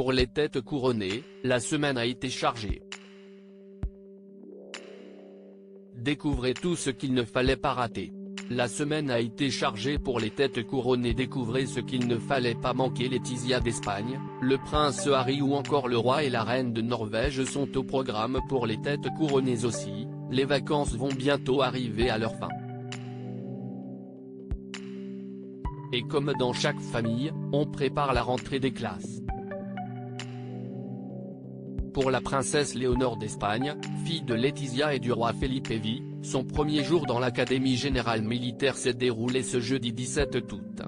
Pour les têtes couronnées, la semaine a été chargée. Découvrez tout ce qu'il ne fallait pas rater. La semaine a été chargée pour les têtes couronnées. Découvrez ce qu'il ne fallait pas manquer. Laetitia d'Espagne, le prince Harry ou encore le roi et la reine de Norvège sont au programme pour les têtes couronnées aussi. Les vacances vont bientôt arriver à leur fin. Et comme dans chaque famille, on prépare la rentrée des classes. Pour la princesse Léonore d'Espagne, fille de Laetitia et du roi Felipe V, son premier jour dans l'Académie générale militaire s'est déroulé ce jeudi 17 août.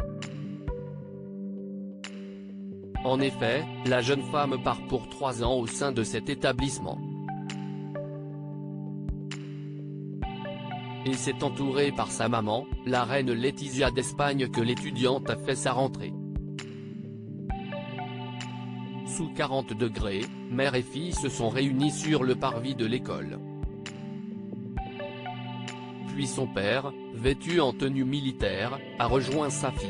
En effet, la jeune femme part pour 3 ans au sein de cet établissement. Et c'est entourée par sa maman, la reine Laetitia d'Espagne que l'étudiante a fait sa rentrée. Sous 40 degrés, mère et fille se sont réunis sur le parvis de l'école. Puis son père, vêtu en tenue militaire, a rejoint sa fille.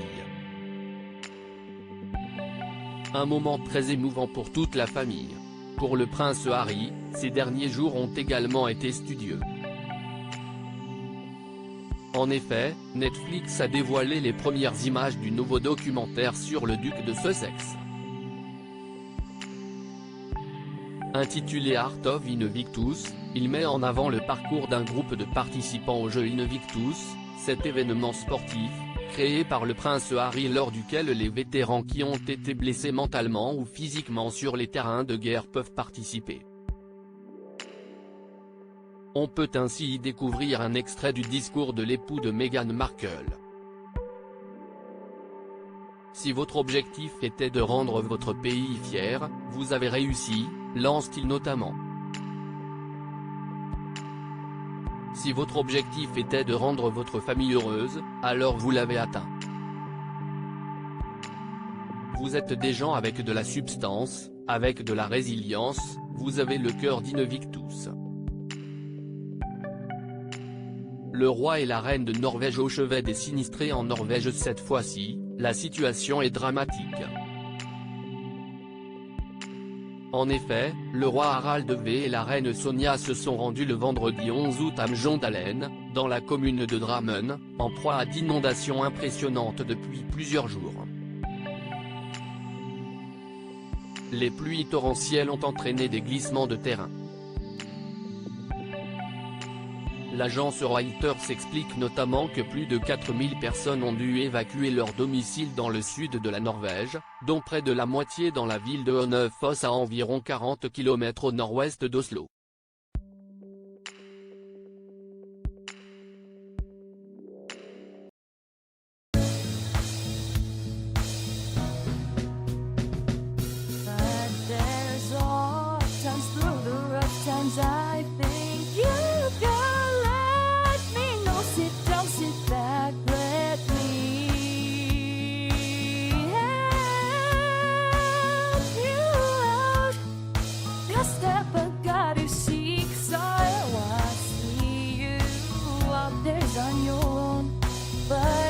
Un moment très émouvant pour toute la famille. Pour le prince Harry, ces derniers jours ont également été studieux. En effet, Netflix a dévoilé les premières images du nouveau documentaire sur le duc de Sussex. Intitulé Art of Invictus, il met en avant le parcours d'un groupe de participants aux Jeux Invictus, cet événement sportif, créé par le prince Harry lors duquel les vétérans qui ont été blessés mentalement ou physiquement sur les terrains de guerre peuvent participer. On peut ainsi y découvrir un extrait du discours de l'époux de Meghan Markle. Si votre objectif était de rendre votre pays fier, vous avez réussi, lance-t-il notamment. Si votre objectif était de rendre votre famille heureuse, alors vous l'avez atteint. Vous êtes des gens avec de la substance, avec de la résilience, vous avez le cœur d'Invictus. Le roi et la reine de Norvège au chevet des sinistrés en Norvège. Cette fois-ci, la situation est dramatique. En effet, le roi Harald V et la reine Sonja se sont rendus le vendredi 11 août à Mjøndalen, dans la commune de Drammen, en proie à d'inondations impressionnantes depuis plusieurs jours. Les pluies torrentielles ont entraîné des glissements de terrain. L'agence Reuters explique notamment que plus de 4000 personnes ont dû évacuer leur domicile dans le sud de la Norvège, dont près de la moitié dans la ville de Hønefoss à environ 40 km au nord-ouest d'Oslo. But